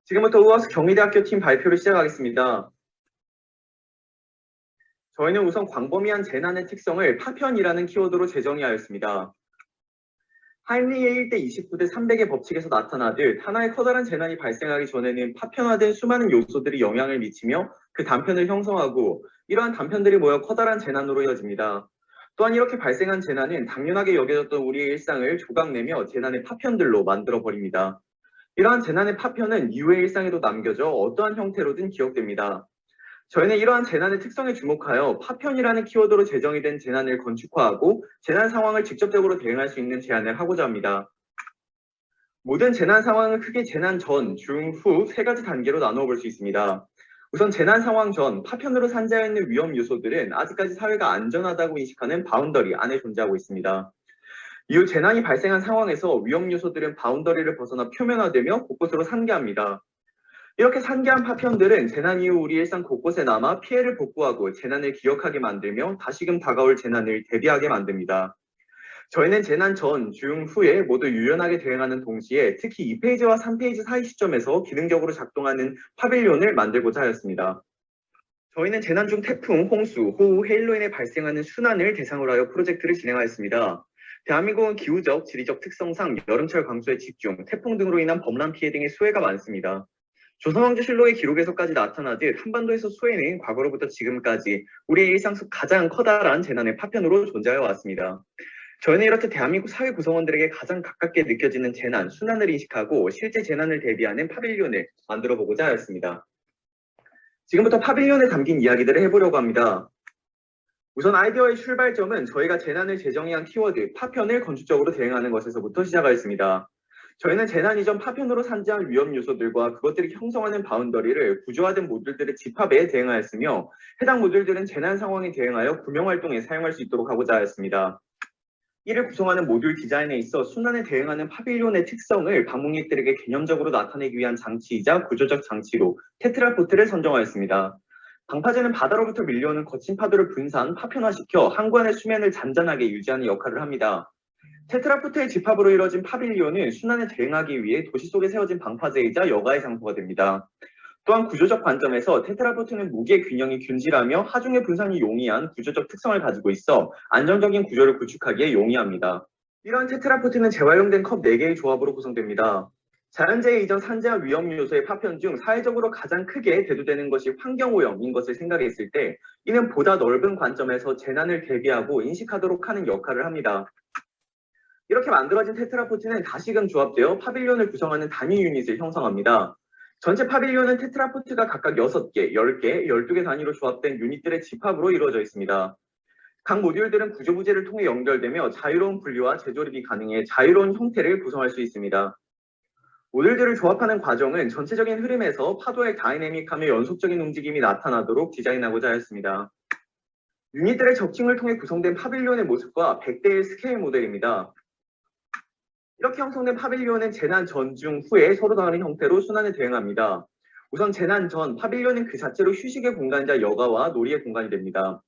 지금부터 우아스 경희대학교 팀 발표를 시작하겠습니다. 저희는 우선 광범위한 재난의 특성을 파편이라는 키워드로 재정의하였습니다. 하임리히의 1대 29대 300의 법칙에서 나타나듯 하나의 커다란 재난이 발생하기 전에는 파편화된 수많은 요소들이 영향을 미치며 그 단편을 형성하고 이러한 단편들이 모여 커다란 재난으로 이어집니다. 또한 이렇게 발생한 재난은 당연하게 여겨졌던 우리의 일상을 조각내며 재난의 파편들로 만들어버립니다. 이러한 재난의 파편은 이후의 일상에도 남겨져 어떠한 형태로든 기억됩니다. 저희는 이러한 재난의 특성에 주목하여 파편이라는 키워드로 제정이 된 재난을 건축화하고 재난 상황을 직접적으로 대응할 수 있는 제안을 하고자 합니다. 모든 재난 상황을 크게 재난 전, 중, 후 세 가지 단계로 나누어 볼 수 있습니다. 우선 재난 상황 전, 파편으로 산재하여 있는 위험 요소들은 아직까지 사회가 안전하다고 인식하는 바운더리 안에 존재하고 있습니다. 이후 재난이 발생한 상황에서 위험 요소들은 바운더리를 벗어나 표면화되며 곳곳으로 산계합니다. 이렇게 산계한 파편들은 재난 이후 우리 일상 곳곳에 남아 피해를 복구하고 재난을 기억하게 만들며 다시금 다가올 재난을 대비하게 만듭니다. 저희는 재난 전, 중, 후에 모두 유연하게 대응하는 동시에 특히 2페이지와 3페이지 사이 시점에서 기능적으로 작동하는 파빌리온을 만들고자 하였습니다. 저희는 재난 중 태풍, 홍수, 호우, 해일로 인해 발생하는 순환을 대상으로 하여 프로젝트를 진행하였습니다. 대한민국은 기후적, 지리적 특성상 여름철 강수에 집중, 태풍 등으로 인한 범람 피해 등의 수해가 많습니다. 조선왕조실록의 기록에서까지 나타나듯 한반도에서 수해는 과거로부터 지금까지 우리의 일상 속 가장 커다란 재난의 파편으로 존재하여 왔습니다. 저희는 이렇듯 대한민국 사회 구성원들에게 가장 가깝게 느껴지는 재난, 순환을 인식하고 실제 재난을 대비하는 파빌리온을 만들어 보고자 하였습니다. 지금부터 파빌리온에 담긴 이야기들을 해보려고 합니다. 우선 아이디어의 출발점은 저희가 재난을 재정의한 키워드, 파편을 건축적으로 대응하는 것에서부터 시작하였습니다. 저희는 재난 이전 파편으로 산재한 위험 요소들과 그것들이 형성하는 바운더리를 구조화된 모듈들의 집합에 대응하였으며 해당 모듈들은 재난 상황에 대응하여 구명활동에 사용할 수 있도록 하고자 하였습니다. 이를 구성하는 모듈 디자인에 있어 순환에 대응하는 파빌리온의 특성을 방문객들에게 개념적으로 나타내기 위한 장치이자 구조적 장치로 테트라포트를 선정하였습니다. 방파제는 바다로부터 밀려오는 거친 파도를 분산, 파편화시켜 항구안의 수면을 잔잔하게 유지하는 역할을 합니다. 테트라포트의 집합으로 이뤄진 파빌리온은 순환에 대응하기 위해 도시 속에 세워진 방파제이자 여가의 장소가 됩니다. 또한 구조적 관점에서 테트라포트는 무게 균형이 균질하며 하중의 분산이 용이한 구조적 특성을 가지고 있어 안정적인 구조를 구축하기에 용이합니다. 이러한 테트라포트는 재활용된 컵 4개의 조합으로 구성됩니다. 자연재해 이전 산재와 위험 요소의 파편 중 사회적으로 가장 크게 대두되는 것이 환경오염인 것을 생각했을 때 이는 보다 넓은 관점에서 재난을 대비하고 인식하도록 하는 역할을 합니다. 이렇게 만들어진 테트라포트는 다시금 조합되어 파빌리온을 구성하는 단위 유닛을 형성합니다. 전체 파빌리온은 테트라포트가 각각 6개, 10개, 12개 단위로 조합된 유닛들의 집합으로 이루어져 있습니다. 각 모듈들은 구조부재를 통해 연결되며 자유로운 분리와 재조립이 가능해 자유로운 형태를 구성할 수 있습니다. 모듈들을 조합하는 과정은 전체적인 흐름에서 파도의 다이내믹하며 연속적인 움직임이 나타나도록 디자인하고자 하였습니다. 유닛들의 접칭을 통해 구성된 파빌리온의 모습과 100대 1 스케일 모델입니다. 이렇게 형성된 파빌리온은 재난 전, 중, 후에 서로 다른 형태로 순환에 대응합니다. 우선 재난 전, 파빌리온은 그 자체로 휴식의 공간이자 여가와 놀이의 공간이 됩니다.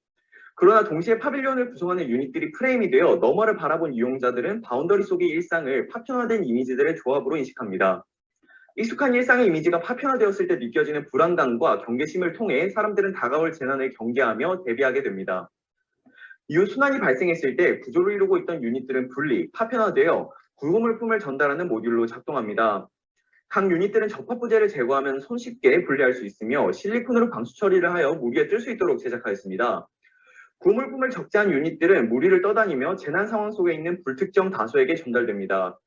그러나 동시에 파빌리온을 구성하는 유닛들이 프레임이 되어 너머를 바라본 이용자들은 바운더리 속의 일상을 파편화된 이미지들의 조합으로 인식합니다. 익숙한 일상의 이미지가 파편화되었을 때 느껴지는 불안감과 경계심을 통해 사람들은 다가올 재난을 경계하며 대비하게 됩니다. 이후 순환이 발생했을 때 구조를 이루고 있던 유닛들은 분리, 파편화되어 구호물품을 전달하는 모듈로 작동합니다. 각 유닛들은 접합부재를 제거하면 손쉽게 분리할 수 있으며 실리콘으로 방수 처리를 하여 무리에 뜰 수 있도록 제작하였습니다. 구호물품을 적재한 유닛들은 무리를 떠다니며 재난 상황 속에 있는 불특정 다수에게 전달됩니다.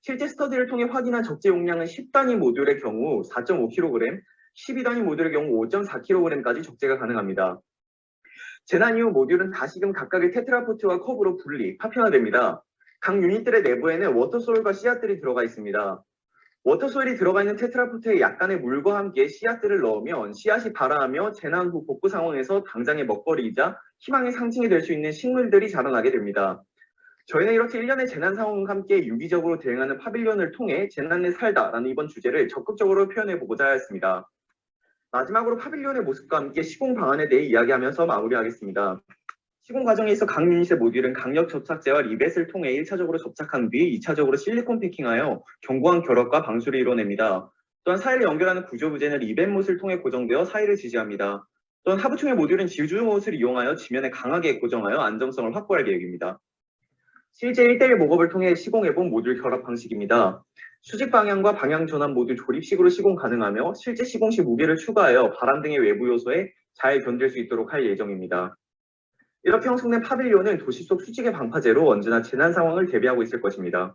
실제 스터디를 통해 확인한 적재 용량은 10단위 모듈의 경우 4.5kg, 12단위 모듈의 경우 5.4kg까지 적재가 가능합니다. 재난 이후 모듈은 다시금 각각의 테트라포트와 컵으로 분리, 파편화됩니다. 각 유닛들의 내부에는 워터소일과 씨앗들이 들어가 있습니다. 워터소일이 들어가 있는 테트라포트에 약간의 물과 함께 씨앗들을 넣으면 씨앗이 발아하며 재난 후 복구 상황에서 당장의 먹거리이자 희망의 상징이 될 수 있는 식물들이 자라나게 됩니다. 저희는 이렇게 일련의 재난 상황과 함께 유기적으로 대응하는 파빌리온을 통해 재난에 살다라는 이번 주제를 적극적으로 표현해 보고자 하였습니다. 마지막으로 파빌리온의 모습과 함께 시공 방안에 대해 이야기하면서 마무리하겠습니다. 시공 과정에 있어 각 유닛의 모듈은 강력 접착제와 리벳을 통해 1차적으로 접착한 뒤 2차적으로 실리콘 패킹하여 견고한 결합과 방수를 이뤄냅니다. 또한 사이를 연결하는 구조 부재는 리벤못을 통해 고정되어 사이를 지지합니다. 또한 하부총의 모듈은 지주못을 이용하여 지면에 강하게 고정하여 안정성을 확보할 계획입니다. 실제 1대1 목업을 통해 시공해본 모듈 결합 방식입니다. 수직 방향과 방향 전환 모듈 조립식으로 시공 가능하며 실제 시공 시 무게를 추가하여 바람 등의 외부 요소에 잘 견딜 수 있도록 할 예정입니다. 이렇게 형성된 파빌리온은 도시 속 수직의 방파제로 언제나 재난 상황을 대비하고 있을 것입니다.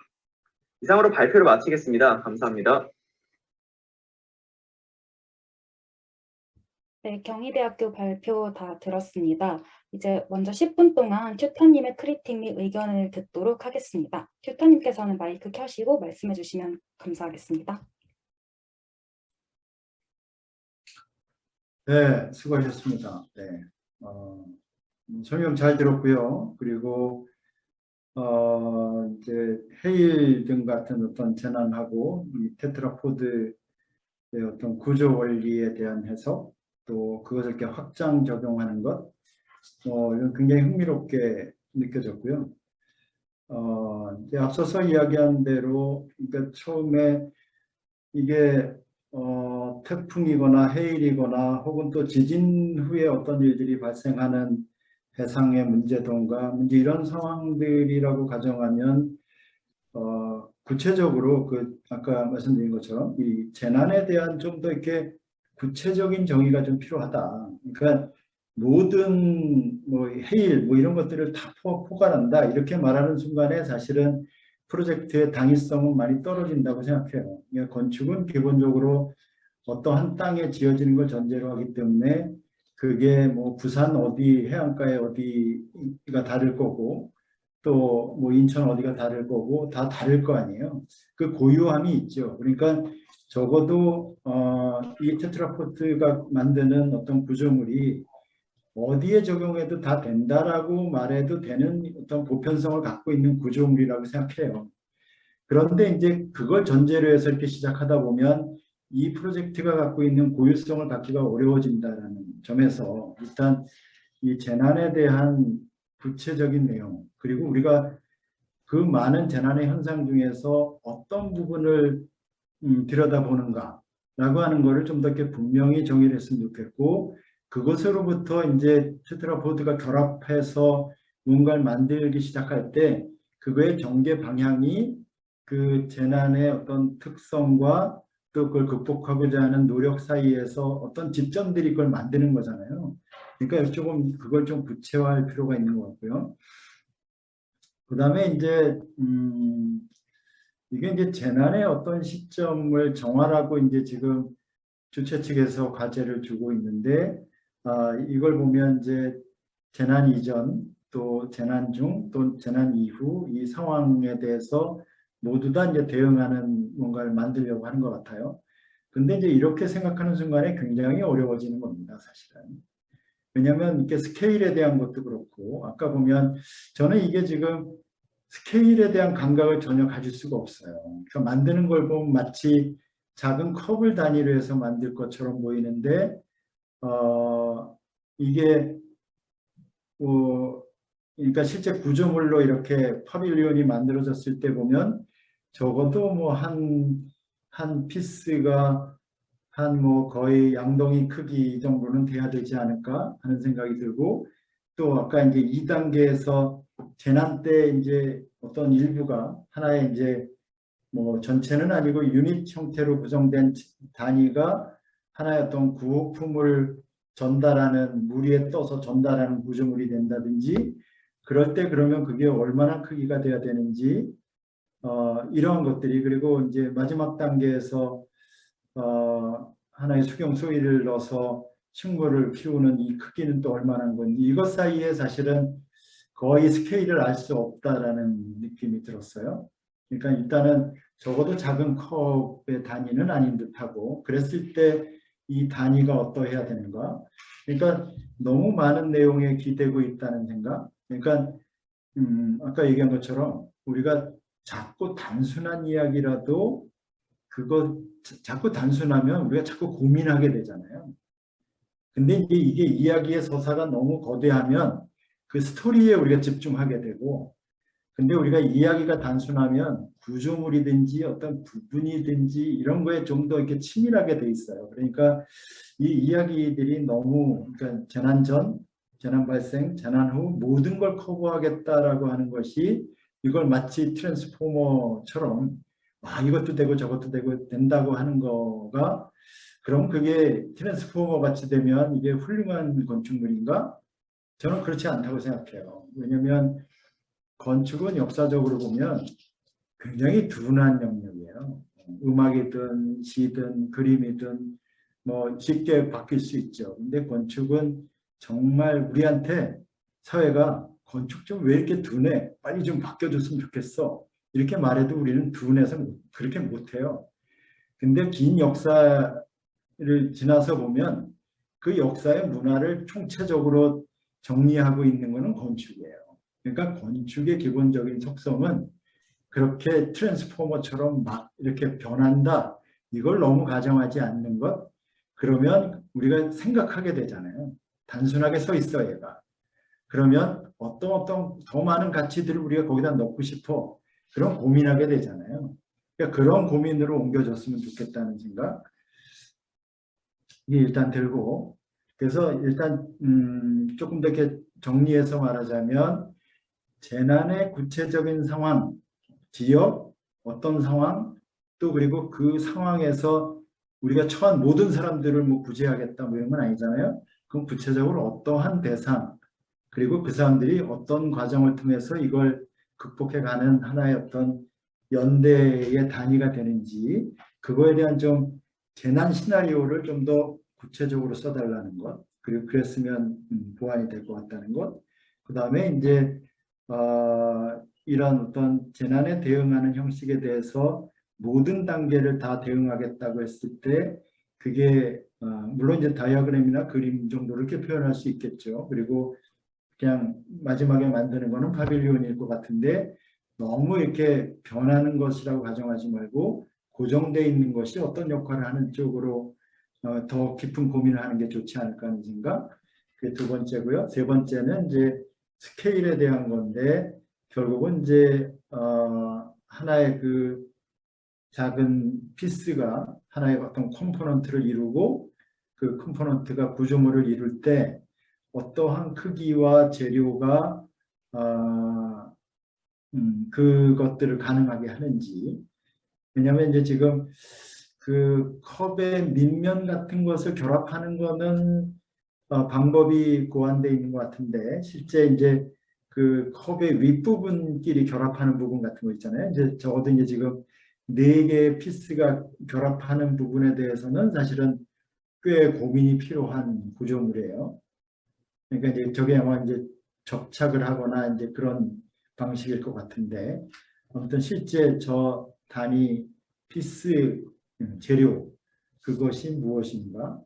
이상으로 발표를 마치겠습니다. 감사합니다. 네, 경희대학교 발표 다 들었습니다. 이제 먼저 10분 동안 튜터님의 크리틱 및 의견을 듣도록 하겠습니다. 튜터님께서는 마이크 켜시고 말씀해 주시면 감사하겠습니다. 네, 수고하셨습니다. 네, 설명 잘 들었고요. 그리고 이제 해일 등 같은 어떤 재난하고 이 테트라포드의 어떤 구조 원리에 대한 해석, 또 그것을 이렇게 확장 적용하는 것, 이건 굉장히 흥미롭게 느껴졌고요. 이제 앞서서 이야기한 대로, 그러니까 처음에 이게 태풍이거나 해일이거나 혹은 또 지진 후에 어떤 일들이 발생하는 해상의 문제던가 이런 상황들이라고 가정하면 구체적으로 그 아까 말씀드린 것처럼 이 재난에 대한 좀 더 이렇게 구체적인 정의가 좀 필요하다. 그러니까 모든 뭐 해일 뭐 이런 것들을 다 포괄한다 이렇게 말하는 순간에 사실은 프로젝트의 당위성은 많이 떨어진다고 생각해요. 그러니까 건축은 기본적으로 어떠한 땅에 지어지는 걸 전제로 하기 때문에 그게 뭐 부산 어디 해안가에 어디가 다를 거고 또 뭐 인천 어디가 다를 거고 다 다를 거 아니에요. 그 고유함이 있죠. 그러니까 적어도 이 테트라포트가 만드는 어떤 구조물이 어디에 적용해도 다 된다라고 말해도 되는 어떤 보편성을 갖고 있는 구조물이라고 생각해요. 그런데 이제 그걸 전제로 해서 이렇게 시작하다 보면 이 프로젝트가 갖고 있는 고유성을 갖기가 어려워진다는 점에서 일단 이 재난에 대한 구체적인 내용, 그리고 우리가 그 많은 재난의 현상 중에서 어떤 부분을 들여다보는가라고 하는 거를 좀 더 이렇게 분명히 정의를 했으면 좋겠고, 그것으로부터 이제 테트라포드가 결합해서 뭔가를 만들기 시작할 때 그거의 전개 방향이 그 재난의 어떤 특성과 또 그걸 극복하고자 하는 노력 사이에서 어떤 집점들이 그걸 만드는 거잖아요. 그러니까 조금 그걸 좀 구체화할 필요가 있는 것 같고요. 그 다음에 이제 이게 이제 재난의 어떤 시점을 정하라고 이제 지금 주최 측에서 과제를 주고 있는데, 이걸 보면 이제 재난 이전, 또 재난 중, 또 재난 이후 이 상황에 대해서 모두 다 이제 대응하는 뭔가를 만들려고 하는 것 같아요. 근데 이제 이렇게 생각하는 순간에 굉장히 어려워지는 겁니다, 사실은. 왜냐하면 이렇게 스케일에 대한 것도 그렇고, 아까 보면 저는 이게 지금 스케일에 대한 감각을 전혀 가질 수가 없어요. 그러니까 만드는 걸 보면 마치 작은 컵을 단위로 해서 만들 것처럼 보이는데, 이게 그러니까 실제 구조물로 이렇게 파빌리온이 만들어졌을 때 보면 적어도 뭐 한 피스가 한 뭐 거의 양동이 크기 정도는 돼야 되지 않을까 하는 생각이 들고, 또 아까 이제 2단계에서 재난 때 이제 어떤 일부가 하나의 이제 뭐 전체는 아니고 유닛 형태로 구성된 단위가 하나의 어떤 구호품을 전달하는, 물 위에 떠서 전달하는 구조물이 된다든지, 그럴 때 그러면 그게 얼마나 크기가 돼야 되는지, 이러한 것들이, 그리고 이제 마지막 단계에서 하나의 수경 소위를 넣어서 식물을 키우는 이 크기는 또 얼마나 건지, 이것 사이에 사실은 거의 스케일을 알 수 없다라는 느낌이 들었어요. 그러니까 일단은 적어도 작은 컵의 단위는 아닌 듯하고, 그랬을 때 이 단위가 어떠해야 되는가. 그러니까 너무 많은 내용에 기대고 있다는 생각. 그러니까 아까 얘기한 것처럼 우리가 자꾸 단순한 이야기라도 그거 자꾸 단순하면 우리가 자꾸 고민하게 되잖아요. 근데 이제 이게 이야기의 서사가 너무 거대하면 그 스토리에 우리가 집중하게 되고, 근데 우리가 이야기가 단순하면 구조물이든지 어떤 부분이든지 이런 거에 좀 더 이렇게 치밀하게 돼 있어요. 그러니까 이 이야기들이 너무 그러니까 재난 전, 재난 발생, 재난 후 모든 걸 커버하겠다라고 하는 것이 이걸 마치 트랜스포머처럼 이것도 되고 저것도 되고 된다고 하는 거가 그럼 그게 트랜스포머 같이 되면 이게 훌륭한 건축물인가? 저는 그렇지 않다고 생각해요. 왜냐하면 건축은 역사적으로 보면 굉장히 둔한 영역이에요. 음악이든 시든 그림이든 뭐 쉽게 바뀔 수 있죠. 근데 건축은 정말 우리한테 사회가 건축 좀 왜 이렇게 둔해? 빨리 좀 바뀌어줬으면 좋겠어. 이렇게 말해도 우리는 둔해서 그렇게 못해요. 근데 긴 역사를 지나서 보면 그 역사의 문화를 총체적으로 정리하고 있는 것은 건축이에요. 그러니까 건축의 기본적인 속성은 그렇게 트랜스포머처럼 막 이렇게 변한다. 이걸 너무 가정하지 않는 것. 그러면 우리가 생각하게 되잖아요. 단순하게 서 있어 얘가. 그러면 어떤 더 많은 가치들을 우리가 거기다 넣고 싶어. 그런 고민하게 되잖아요. 그러니까 그런 고민으로 옮겨졌으면 좋겠다는 생각. 이게 일단 들고. 그래서 일단 조금 더 이렇게 정리해서 말하자면 재난의 구체적인 상황, 지역, 어떤 상황, 또 그리고 그 상황에서 우리가 처한 모든 사람들을 뭐 구제하겠다 뭐 이런 건 아니잖아요. 그럼 구체적으로 어떠한 대상, 그리고 그 사람들이 어떤 과정을 통해서 이걸 극복해가는 하나의 어떤 연대의 단위가 되는지 그거에 대한 좀 재난 시나리오를 좀 더 구체적으로 써달라는 것, 그리고 그랬으면 보완이 될 것 같다는 것. 그 다음에 이제 이런 어떤 재난에 대응하는 형식에 대해서 모든 단계를 다 대응하겠다고 했을 때 그게 물론 이제 다이어그램이나 그림 정도로 이렇게 표현할 수 있겠죠. 그리고 그냥 마지막에 만드는 거는 파빌리온일 것 같은데 너무 이렇게 변하는 것이라고 가정하지 말고 고정되어 있는 것이 어떤 역할을 하는 쪽으로 더 깊은 고민을 하는 게 좋지 않을까 하는 생각. 그게 두 번째고요. 세 번째는 이제 스케일에 대한 건데 결국은 이제 하나의 그 작은 피스가 하나의 어떤 컴포넌트를 이루고 그 컴포넌트가 구조물을 이룰 때 어떠한 크기와 재료가 그것들을 가능하게 하는지. 왜냐하면 이제 지금 그 컵의 밑면 같은 것을 결합하는 거는 방법이 고안되어 있는 것 같은데 실제 이제 그 컵의 윗부분끼리 결합하는 부분 같은 거 있잖아요. 이제 적어도 이제 지금 4개의 피스가 결합하는 부분에 대해서는 사실은 꽤 고민이 필요한 구조물이에요. 그러니까 이제 저게 아마 이제 접착을 하거나 이제 그런 방식일 것 같은데 아무튼 실제 저 단위 피스 재료 그것이 무엇인가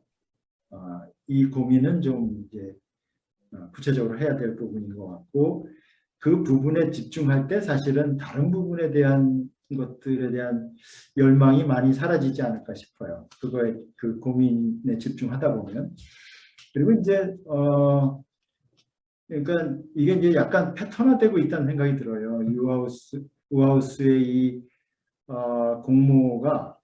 이 고민은 좀 이제 구체적으로 해야 될 부분인 것 같고 그 부분에 집중할 때 사실은 다른 부분에 대한 것들에 대한 열망이 많이 사라지지 않을까 싶어요. 그거에 그 고민에 집중하다 보면 그리고 이제 그러니까 이게 이제 약간 패턴화되고 있다는 생각이 들어요. 우하우스의 이 공모가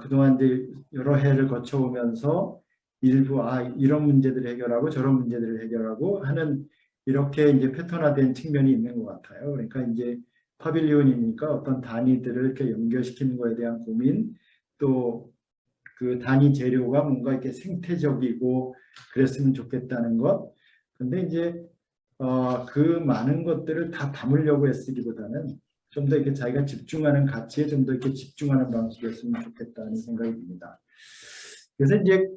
그동안 이제 여러 해를 거쳐오면서 일부 이런 문제들을 해결하고 저런 문제들을 해결하고 하는 이렇게 이제 패턴화된 측면이 있는 것 같아요. 그러니까 이제 파빌리온이니까 어떤 단위들을 이렇게 연결시키는 거에 대한 고민, 또 그 단위 재료가 뭔가 이렇게 생태적이고 그랬으면 좋겠다는 것. 근데 이제 그 많은 것들을 다 담으려고 애쓰기보다는 좀 더 이렇게 자기가 집중하는 가치에 좀 더 이렇게 집중하는 방식이었으면 좋겠다는 생각이 듭니다. 그래서 이제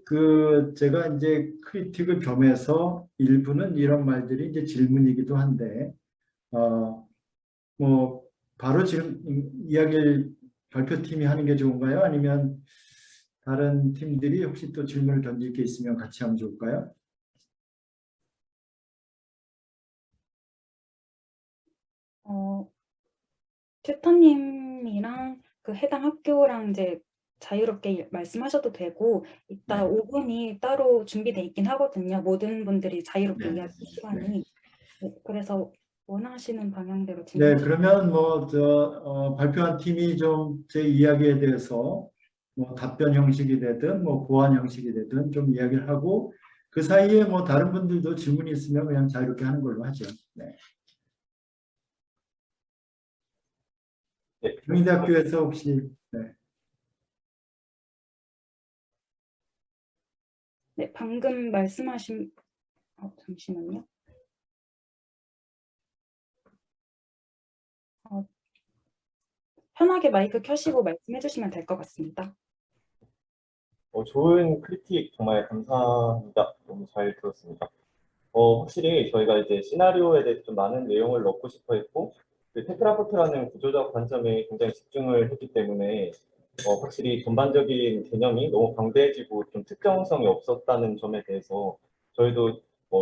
제가 이제 크리틱을 겸해서 일부는 이런 말들이 이제 질문이기도 한데 뭐 바로 지금 이야기를 발표팀이 하는 게 좋은가요? 아니면 다른 팀들이 혹시 또 질문을 던질 게 있으면 같이 하면 좋을까요? 튜터님이랑 그 해당 학교랑 이제 자유롭게 말씀하셔도 되고 이따 네. 5분이 따로 준비돼 있긴 하거든요. 모든 분들이 자유롭게 네. 이야기할 시간이. 네, 그래서 원하시는 방향대로 네, 진행. 그러면 발표한 팀이 좀 제 이야기에 대해서 뭐 답변 형식이 되든 뭐 보완 형식이 되든 좀 이야기를 하고 그 사이에 뭐 다른 분들도 질문이 있으면 그냥 자유롭게 하는 걸로 하죠. 네. 네. 경희대학교에서 혹시 네. 네, 방금 말씀하신 잠시만요. 편하게 마이크 켜시고 말씀해 주시면 될 것 같습니다. 좋은 크리틱 정말 감사합니다. 너무 잘 들었습니다. 확실히 저희가 이제 시나리오에 대해서 좀 많은 내용을 넣고 싶어 했고, 그 테트라포트라는 구조적 관점에 굉장히 집중을 했기 때문에, 확실히 전반적인 개념이 너무 방대해지고 좀 특정성이 없었다는 점에 대해서 저희도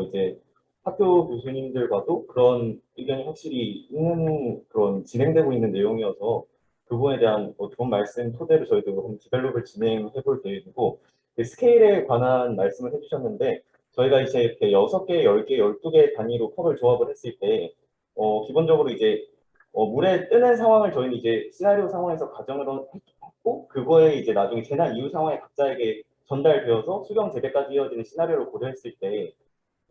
이제 학교 교수님들과도 그런 의견이 확실히 있는 그런 진행되고 있는 내용이어서 그 부분에 대한 좋은 말씀 토대로 저희도 한번 디벨롭을 진행해 볼 계획이고, 그 스케일에 관한 말씀을 해주셨는데 저희가 이제 이렇게 6개, 10개, 12개 단위로 컵을 조합을 했을 때 기본적으로 이제 물에 뜨는 상황을 저희는 이제 시나리오 상황에서 가정을 했고 그거에 이제 나중에 재난 이후 상황에 각자에게 전달되어서 수경 재배까지 이어지는 시나리오를 고려했을 때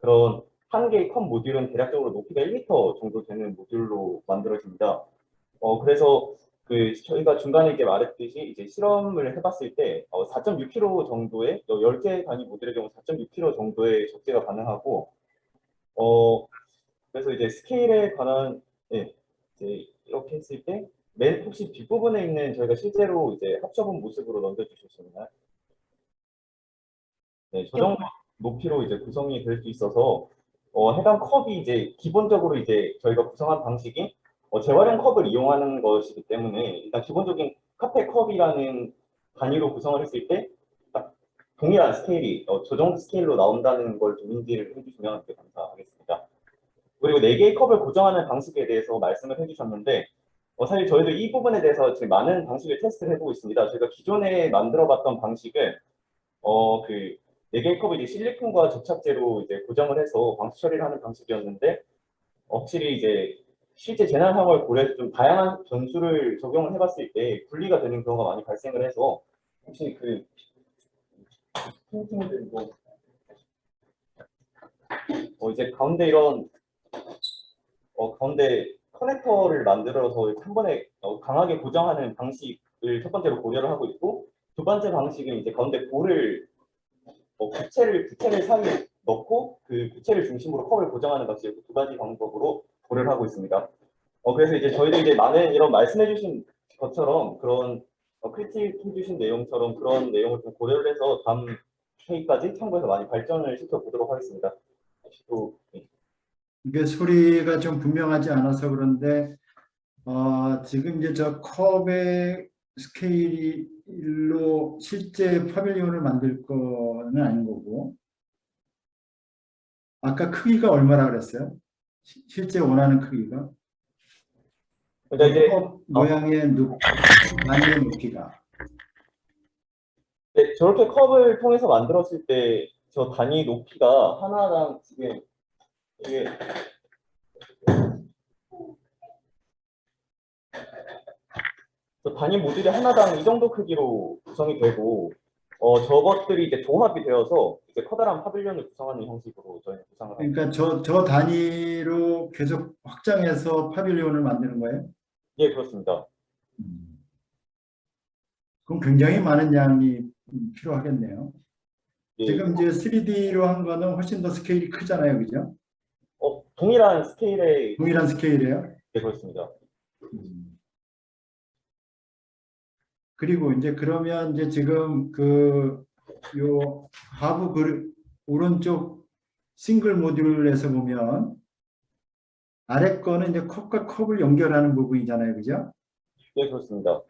그런 한 개의 컵 모듈은 대략적으로 높이가 1m 정도 되는 모듈로 만들어집니다. 그래서 저희가 중간에 이제 말했듯이 이제 실험을 해봤을 때 4.6kg 정도의 10개 단위 모듈의 경우 4.6kg 정도의 적재가 가능하고 그래서 이제 스케일에 관한 이제 이렇게 했을 때 혹시 뒷부분에 있는 저희가 실제로 이제 합쳐본 모습으로 넘겨주셨나요? 네, 저 정도 높이로 이제 구성이 될 수 있어서 해당 컵이 이제 기본적으로 이제 저희가 구성한 방식이 재활용 컵을 이용하는 것이기 때문에 일단 기본적인 카페 컵이라는 단위로 구성을 했을 때 딱 동일한 스케일이 저 정도 스케일로 나온다는 걸 좀 인지를 해주시면 되게 감사하겠습니다. 그리고 4개의 컵을 고정하는 방식에 대해서 말씀을 해주셨는데 사실 저희도 이 부분에 대해서 지금 많은 방식을 테스트를 해보고 있습니다. 저희가 기존에 만들어봤던 방식을 그 4개의 컵을 이제 실리콘과 접착제로 이제 고정을 해서 방수 처리를 하는 방식이었는데 확실히 이제 실제 재난 상황을 고려해서 좀 다양한 변수를 적용을 해봤을 때 분리가 되는 경우가 많이 발생을 해서 혹시 그 팅팅들 이제 가운데 이런 가운데 커넥터를 만들어서 한 번에 강하게 고정하는 방식을 첫 번째로 고려를 하고 있고 두 번째 방식은 이제 가운데 볼을 부채를 사이에 넣고 그 부채를 중심으로 컵을 고정하는 방식 두 가지 방법으로 고려를 하고 있습니다. 그래서 이제 저희도 이제 많은 이런 말씀해주신 것처럼 그런 크리틱 해주신 내용처럼 그런 내용을 좀 고려를 해서 다음 회의까지 참고해서 많이 발전을 시켜보도록 하겠습니다. 또 이게 소리가 좀 분명하지 않아서 그런데 지금 이제 저 컵의 스케일로 실제 파빌리온을 만들 거는 아닌 거고 아까 크기가 얼마나 그랬어요? 실제 원하는 크기가? 그러니까 이제 컵 모양의 단위의 높이가. 네, 저렇게 컵을 통해서 만들었을 때 저 단위 높이가 하나당 지금 이게 저 단위 모듈이 하나당 이 정도 크기로 구성이 되고 저것들이 이제 조합이 되어서 이제 커다란 파빌리온을 구성하는 형식으로 저희는 구상을 합니다. 그러니까 저 단위로 계속 확장해서 파빌리온을 만드는 거예요? 예, 그렇습니다. 그럼 굉장히 많은 양이 필요하겠네요. 예, 지금 이제 3D로 한 거는 훨씬 더 스케일이 크잖아요, 그죠? 동일한 스케일의 동일한 스케일이에요. 예, 그렇습니다. 그리고 이제 그러면 이제 지금 요 하부 오른쪽 싱글 모듈에서 보면 아래 거는 이제 컵과 컵을 연결하는 부분이잖아요, 그죠? 예, 그렇습니다.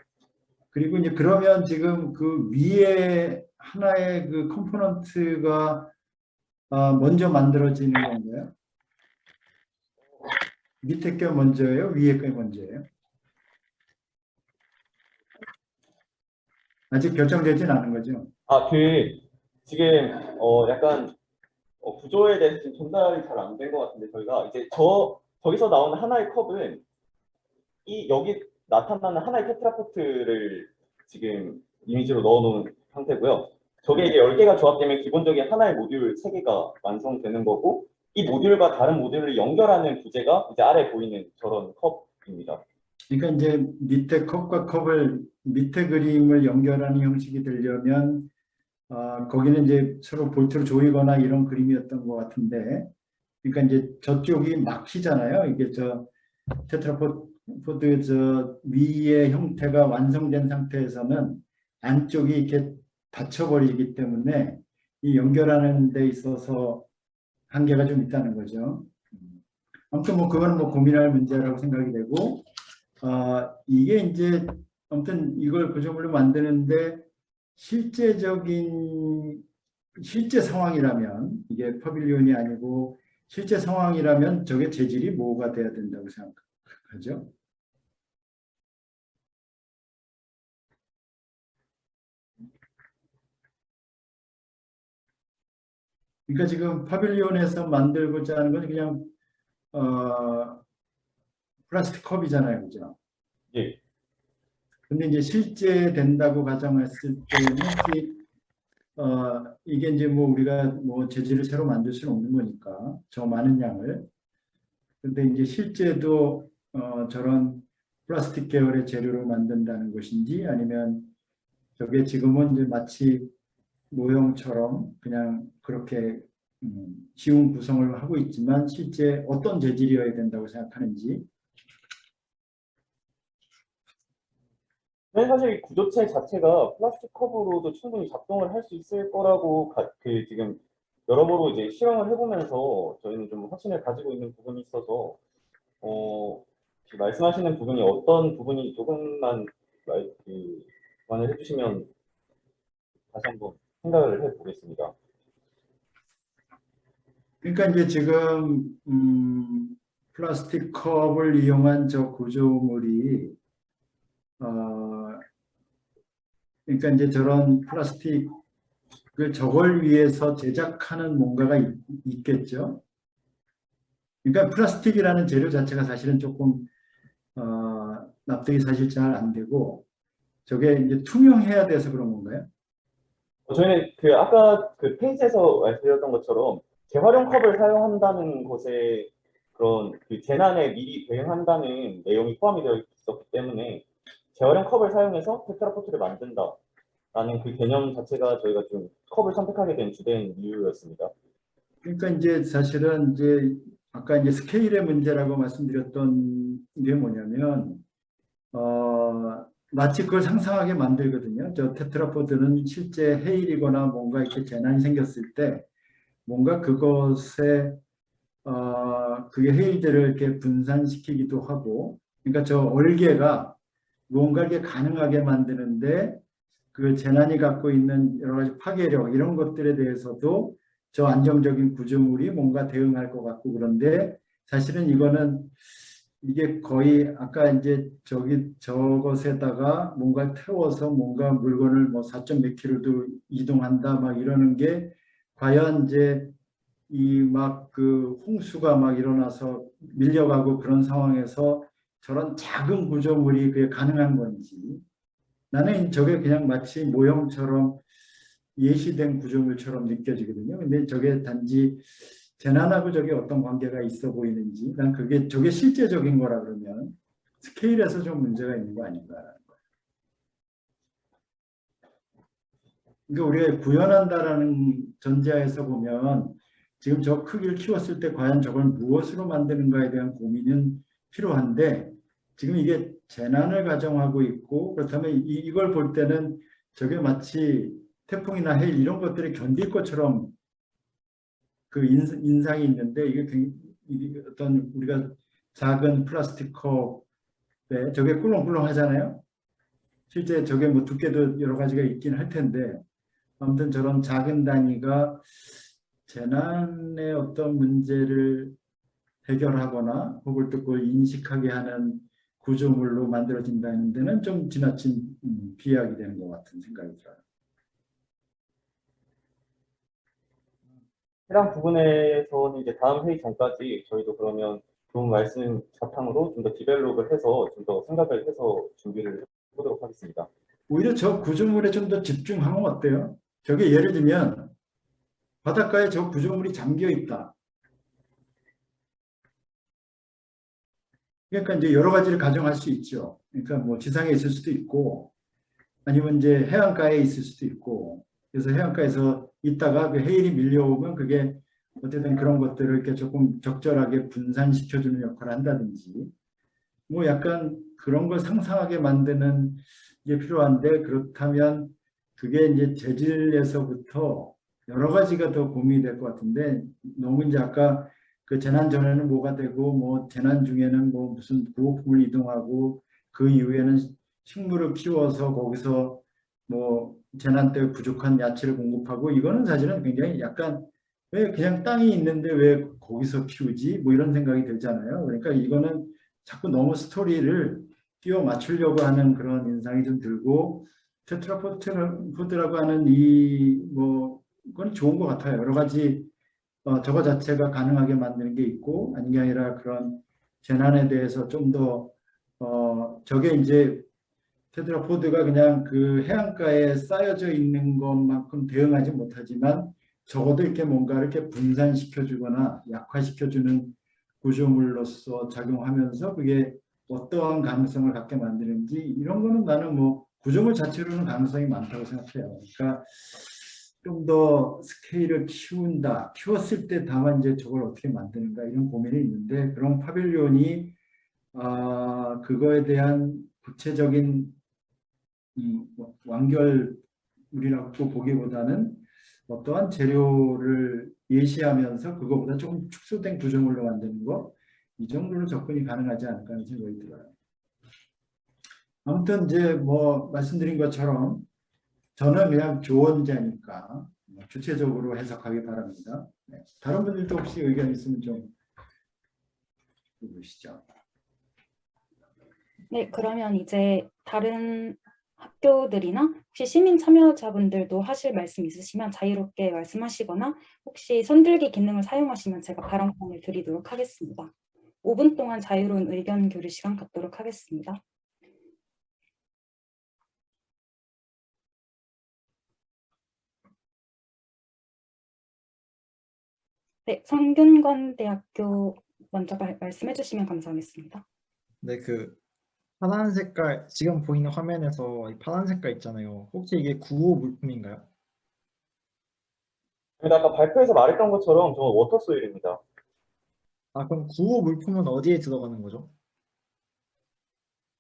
그리고 이제 그러면 지금 그 위에 하나의 그 컴포넌트가 먼저 만들어지는 건가요? 밑에 게 먼저예요? 위에 게 먼저예요? 아직 결정되진 않은 거죠? 지금 약간 구조에 대해서 지금 전달이 잘 안 된 것 같은데 저희가 이제 저기서 나오는 하나의 컵은 여기 나타나는 하나의 테트라포트를 지금 이미지로 넣어놓은 상태고요. 저게 이제 10개가 조합되면 기본적인 하나의 모듈 3개가 완성되는 거고, 이 모듈과 다른 모듈을 연결하는 부재가 이제 아래 보이는 저런 컵입니다. 그러니까 이제 밑에 컵과 컵을 밑에 그림을 연결하는 형식이 되려면 거기는 이제 서로 볼트로 조이거나 이런 그림이었던 것 같은데, 그러니까 이제 저쪽이 막히잖아요. 이게 저 테트라포드 저 위의 형태가 완성된 상태에서는 안쪽이 이렇게 닫혀버리기 때문에 이 연결하는 데 있어서 한계가 좀 있다는 거죠. 아무튼 뭐 그거는 뭐 고민할 문제라고 생각이 되고, 이게 이제 아무튼 이걸 구조물로 만드는데 실제 상황이라면, 이게 퍼빌리온이 아니고 실제 상황이라면 저게 재질이 뭐가 돼야 된다고 생각하죠? 그러니까 지금 파빌리온에서 만들고자 하는 건 그냥 플라스틱 컵이잖아요, 그죠? 예. 근데 이제 실제 된다고 가정했을 때는 이게 이제 뭐 우리가 뭐 재질을 새로 만들 수는 없는 거니까 저 많은 양을. 근데 이제 실제도 저런 플라스틱 계열의 재료로 만든다는 것인지, 아니면 저게 지금은 이제 마치 모형처럼 그냥 그렇게 쉬운 구성을 하고 있지만 실제 어떤 재질이어야 된다고 생각하는지. 근데 사실 이 구조체 자체가 플라스틱 컵으로도 충분히 작동을 할 수 있을 거라고 지금 여러모로 이제 실험을 해보면서 저희는 좀 확신을 가지고 있는 부분이 있어서 말씀하시는 부분이 어떤 부분이 조금만 말을 해주시면 다시 한번 생각을 해보겠습니다. 그러니까 이제 지금 플라스틱 컵을 이용한 저 구조물이 그러니까 이제 저런 플라스틱 저걸 위해서 제작하는 뭔가가 있겠죠. 그러니까 플라스틱이라는 재료 자체가 사실은 조금 납득이 사실 잘 안 되고, 저게 이제 투명해야 돼서 그런 건가요? 저희는 아까 페이지에서 말씀드렸던 것처럼 재활용 컵을 사용한다는 것에 그런 재난에 미리 대응한다는 내용이 포함이 되어 있었기 때문에 재활용 컵을 사용해서 테트라포트를 만든다라는 그 개념 자체가 저희가 좀 컵을 선택하게 된 주된 이유였습니다. 그러니까 이제 사실은 이제 아까 이제 스케일의 문제라고 말씀드렸던 게 뭐냐면 마치 그걸 상상하게 만들거든요. 저 테트라포드는 실제 해일이거나 뭔가 이렇게 재난이 생겼을 때 뭔가 그것에 그게 해일들을 이렇게 분산시키기도 하고, 그러니까 저 얼개가 무언가 이렇게 가능하게 만드는데 그 재난이 갖고 있는 여러 가지 파괴력 이런 것들에 대해서도 저 안정적인 구조물이 뭔가 대응할 것 같고, 그런데 사실은 이게 거의 아까 이제 저것에다가 뭔가 태워서 뭔가 물건을 뭐 4몇 킬로도 이동한다 막 이러는 게 과연 이제 이 막 그 홍수가 막 일어나서 밀려가고 그런 상황에서 저런 작은 구조물이 그게 가능한 건지, 나는 저게 그냥 마치 모형처럼 예시된 구조물처럼 느껴지거든요. 근데 저게 단지 재난하고 저게 어떤 관계가 있어 보이는지, 난 저게 실제적인 거라 그러면 스케일에서 좀 문제가 있는 거 아닌가라는 거예요. 그러니까 우리가 구현한다라는 전제하에서 보면 지금 저 크기를 키웠을 때 과연 저걸 무엇으로 만드는가에 대한 고민은 필요한데, 지금 이게 재난을 가정하고 있고, 그렇다면 이걸 볼 때는 저게 마치 태풍이나 해일 이런 것들을 견딜 것처럼 그 인상이 있는데, 이게 어떤 우리가 작은 플라스틱 컵에 저게 꿀렁꿀렁 하잖아요. 실제 저게 뭐 두께도 여러 가지가 있긴 할 텐데, 아무튼 저런 작은 단위가 재난의 어떤 문제를 해결하거나 혹은 또 그걸 인식하게 하는 구조물로 만들어진다는 데는 좀 지나친 비약이 되는 것 같은 생각이 들어요. 해당 부분에서는 이제 다음 회의 전까지 저희도 그러면 좋은 말씀 바탕으로 좀 더 디벨롭을 해서 좀 더 생각을 해서 준비를 해보도록 하겠습니다. 오히려 저 구조물에 좀 더 집중하면 어때요? 저게 예를 들면 바닷가에 저 구조물이 잠겨 있다. 그러니까 이제 여러 가지를 가정할 수 있죠. 그러니까 뭐 지상에 있을 수도 있고 아니면 이제 해안가에 있을 수도 있고 그래서 해안가에서 있다가 그 해일이 밀려오면 그게 어쨌든 그런 것들을 이렇게 조금 적절하게 분산시켜주는 역할을 한다든지 뭐 약간 그런 걸 상상하게 만드는 게 필요한데 그렇다면 그게 이제 재질에서부터 여러 가지가 더 고민이 될 것 같은데 너무 이제 아까 그 재난 전에는 뭐가 되고 뭐 재난 중에는 뭐 무슨 부호품을 이동하고 그 이후에는 식물을 키워서 거기서 뭐 재난 때 부족한 야채를 공급하고 이거는 사실은 굉장히 약간 왜 그냥 땅이 있는데 왜 거기서 키우지? 뭐 이런 생각이 들잖아요. 그러니까 이거는 자꾸 너무 스토리를 끼워 맞추려고 하는 그런 인상이 좀 들고 테트라포드라고 하는 이 뭐 그건 좋은 것 같아요. 여러 가지 저거 자체가 가능하게 만드는 게 있고 아닌 게 아니라 그런 재난에 대해서 좀 더 저게 이제 테트라포드가 그냥 그 해안가에 쌓여져 있는 것만큼 대응하지 못하지만 적어도 이렇게 뭔가 이렇게 분산시켜주거나 약화시켜주는 구조물로서 작용하면서 그게 어떠한 가능성을 갖게 만드는지 이런 거는 나는 뭐 구조물 자체로는 가능성이 많다고 생각해요. 그러니까 좀 더 스케일을 키운다. 키웠을 때 다만 이제 저걸 어떻게 만드는가 이런 고민이 있는데 그런 파빌리온이 그거에 대한 구체적인 완결물이라고 보기보다는 어떠한 재료를 예시하면서 그거보다 조금 축소된 구조물로 만드는 거, 이 정도로 접근이 가능하지 않을까 하는 생각이 들어요. 아무튼 이제 뭐 말씀드린 것처럼 저는 그냥 조언자니까 주체적으로 해석하기 바랍니다. 네. 다른 분들도 혹시 의견 있으면 좀 해보시죠. 네, 그러면 이제 다른 학교들이나 혹시 시민 참여자분들도 하실 말씀 있으시면 자유롭게 말씀하시거나 혹시 손들기 기능을 사용하시면 제가 발언권을 드리도록 하겠습니다. 5분 동안 자유로운 의견 교류 시간 갖도록 하겠습니다. 네, 성균관대학교 먼저 말씀해 주시면 감사하겠습니다. 네, 그 파란 색깔 지금 보이는 화면에서 이 파란 색깔 있잖아요. 혹시 이게 구호 물품인가요? 근데 아까 발표에서 말했던 것처럼 저는 워터 소일입니다. 아, 그럼 구호 물품은 어디에 들어가는 거죠?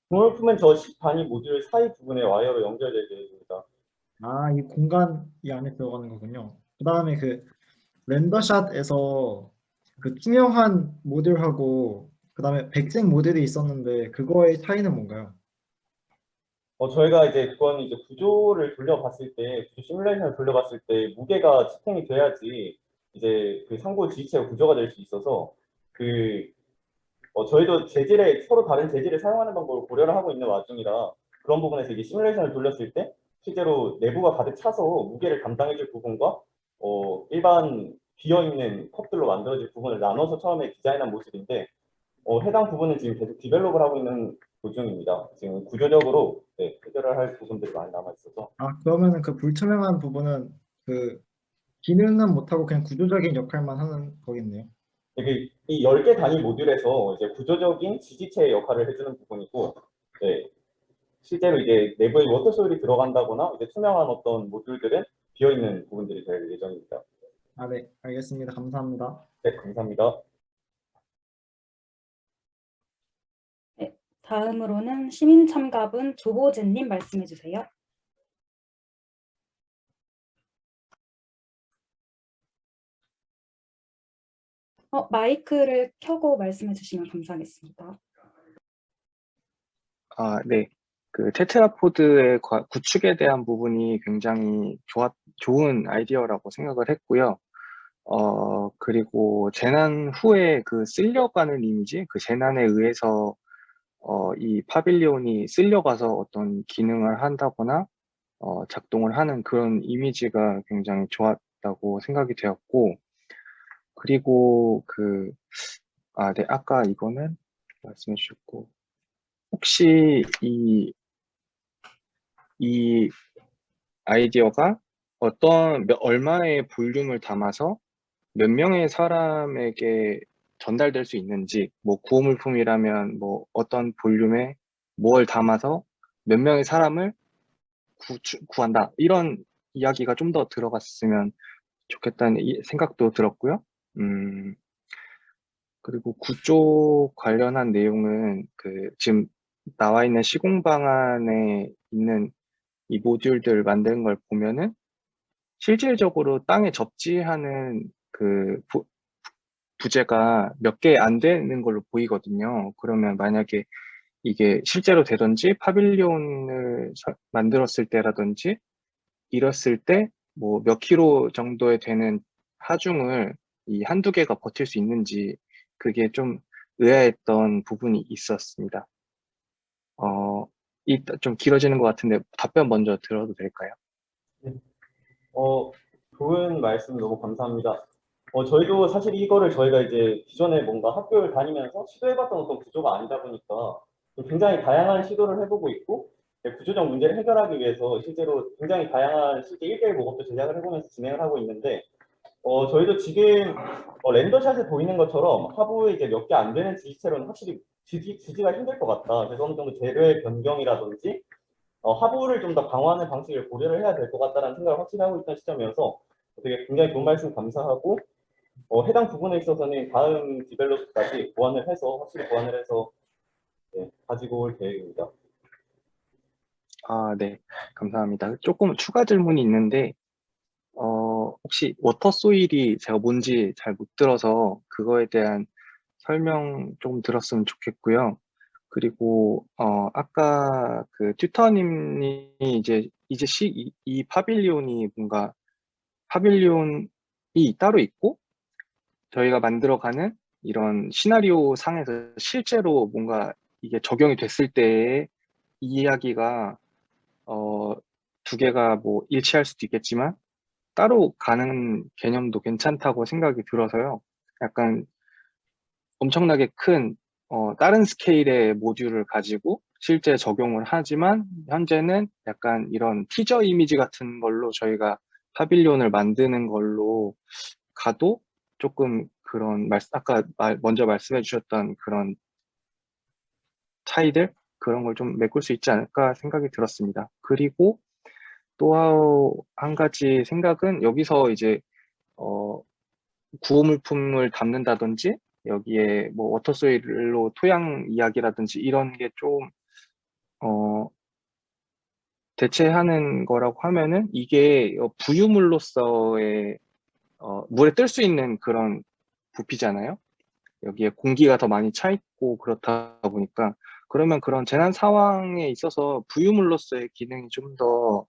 구물품은 저 10단위 모듈 사이 부분에 와이어로 연결되어 있습니다. 아, 이 공간 이 안에 들어가는 거군요. 그다음에 그 렌더샷에서 그 투명한 모듈하고 그다음에 백색 모듈이 있었는데 그거의 차이는 뭔가요? 저희가 이제 그건 이제 구조를 돌려봤을 때, 구조 시뮬레이션을 돌려봤을 때 무게가 지탱이 돼야지 이제 그 상부 지지체가 구조가 될 수 있어서 저희도 서로 다른 재질을 사용하는 방법을 고려를 하고 있는 와중이라 그런 부분에서 이게 시뮬레이션을 돌렸을 때 실제로 내부가 가득 차서 무게를 감당해줄 부분과 일반 비어있는 컵들로 만들어질 부분을 나눠서 처음에 디자인한 모습인데 해당 부분은 지금 계속 디벨롭을 하고 있는 도중입니다. 지금 구조적으로 해결을 할 부분들이 많이 남아있어서 아, 그러면은 그 불투명한 부분은 그 기능은 못하고 그냥 구조적인 역할만 하는 거겠네요. 이 10개 단위 모듈에서 이제 구조적인 지지체의 역할을 해주는 부분이고 실제로 이제 내부에 워터 소일이 들어간다거나 이제 투명한 어떤 모듈들은 비어있는 부분들이 될 예정입니다. 아, 네, 알겠습니다. 감사합니다. 네, 감사합니다. 네, 다음으로는 시민참가분 조보재님 말씀해 주세요. 마이크를 켜고 말씀해 주시면 감사하겠습니다. 네. 그 테트라포드의 구축에 대한 부분이 굉장히 좋은 아이디어라고 생각을 했고요. 그리고 재난 후에 그 쓸려가는 이미지, 그 재난에 의해서 이 파빌리온이 쓸려가서 어떤 기능을 한다거나 작동을 하는 그런 이미지가 굉장히 좋았다고 생각이 되었고, 그리고 네, 아까 이거는 말씀해 주셨고, 혹시 이 아이디어가 얼마의 볼륨을 담아서 몇 명의 사람에게 전달될 수 있는지, 뭐 구호물품이라면 뭐 어떤 볼륨에 뭘 담아서 몇 명의 사람을 구한다. 이런 이야기가 좀 더 들어갔으면 좋겠다는 생각도 들었고요. 그리고 구조 관련한 내용은 지금 나와 있는 시공 방안에 있는 이 모듈들 만드는 걸 보면은 실질적으로 땅에 접지하는 부재가 몇 개 안 되는 걸로 보이거든요. 그러면 만약에 이게 실제로 되든지 파빌리온을 만들었을 때라든지 이랬을 때 뭐 몇 킬로 정도에 되는 하중을 이 한두 개가 버틸 수 있는지 그게 좀 의아했던 부분이 있었습니다. 좀 길어지는 것 같은데 답변 먼저 들어도 될까요? 좋은 말씀 너무 감사합니다. 저희도 사실 이거를 저희가 이제 기존에 뭔가 학교를 다니면서 시도해봤던 어떤 구조가 아니다 보니까 굉장히 다양한 시도를 해보고 있고, 구조적 문제를 해결하기 위해서 실제로 굉장히 다양한 실제 1대1 모급도 제작을 해보면서 진행을 하고 있는데, 저희도 지금 렌더샷에 보이는 것처럼 하부에 이제 몇 개 안 되는 지지체로는 확실히 지지가 힘들 것 같다. 그래서 어느 정도 재료의 변경이라든지 하부를 좀 더 강화하는 방식을 고려를 해야 될 것 같다는 생각을 확실히 하고 있던 시점이어서 되게 굉장히 좋은 말씀 감사하고, 해당 부분에 있어서는 다음 디벨롭까지 확실히 보완을 해서 가지고 올 계획입니다. 네, 감사합니다. 조금 추가 질문이 있는데 혹시 워터 소일이 제가 뭔지 잘 못 들어서 그거에 대한 설명 좀 들었으면 좋겠고요. 그리고 아까 튜터님이 이제 이 파빌리온이 뭔가 파빌리온이 따로 있고 저희가 만들어가는 이런 시나리오 상에서 실제로 뭔가 이게 적용이 됐을 때의 이야기가 두 개가 뭐 일치할 수도 있겠지만 따로 가는 개념도 괜찮다고 생각이 들어서요. 약간 엄청나게 큰 다른 스케일의 모듈을 가지고 실제 적용을 하지만 현재는 약간 이런 티저 이미지 같은 걸로 저희가 파빌리온을 만드는 걸로 가도 조금 그런 아까 먼저 말씀해 주셨던 그런 차이들 그런 걸 좀 메꿀 수 있지 않을까 생각이 들었습니다. 그리고 또 한 가지 생각은 여기서 이제 구호물품을 담는다든지 여기에 뭐 워터소일로 토양 이야기라든지 이런 게 좀 대체하는 거라고 하면은 이게 부유물로서의 물에 뜰 수 있는 그런 부피잖아요. 여기에 공기가 더 많이 차 있고 그렇다 보니까 그러면 그런 재난 상황에 있어서 부유물로서의 기능이 좀 더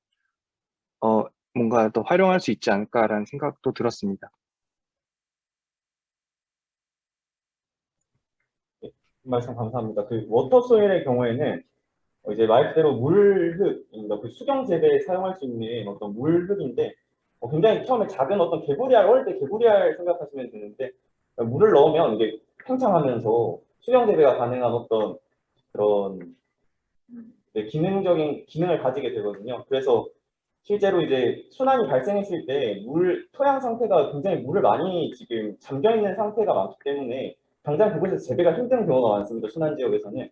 뭔가 더 활용할 수 있지 않을까라는 생각도 들었습니다. 말씀 감사합니다. 워터 소일의 경우에는 이제 말 그대로 물흙입니다. 수경 재배에 사용할 수 있는 어떤 물흙인데, 굉장히 처음에 작은 어떤 개구리알, 어릴 때 개구리알 생각하시면 되는데, 물을 넣으면 이게 팽창하면서 수경 재배가 가능한 어떤 그런 기능적인 기능을 가지게 되거든요. 그래서 실제로 이제 순환이 발생했을 때 토양 상태가 굉장히 물을 많이 지금 잠겨 있는 상태가 많기 때문에 당장 그곳에서 재배가 힘든 경우가 많습니다. 순환 지역에서는.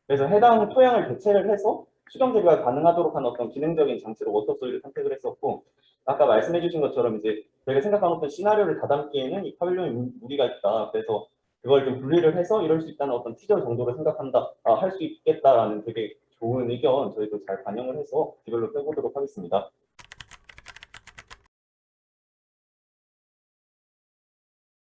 그래서 해당 토양을 대체를 해서 수경 재배가 가능하도록 하는 어떤 기능적인 장치로 워터소일을 선택을 했었고, 아까 말씀해 주신 것처럼 이제 저희가 생각한 어떤 시나리오를 다담기에는 이 파빌리온이 무리가 있다. 그래서 그걸 좀 분리를 해서 이럴 수 있다는 어떤 티저 정도로 생각한다. 할 수 있겠다라는 되게 좋은 의견 저희도 잘 반영을 해서 디벨롭 해보도록 하겠습니다.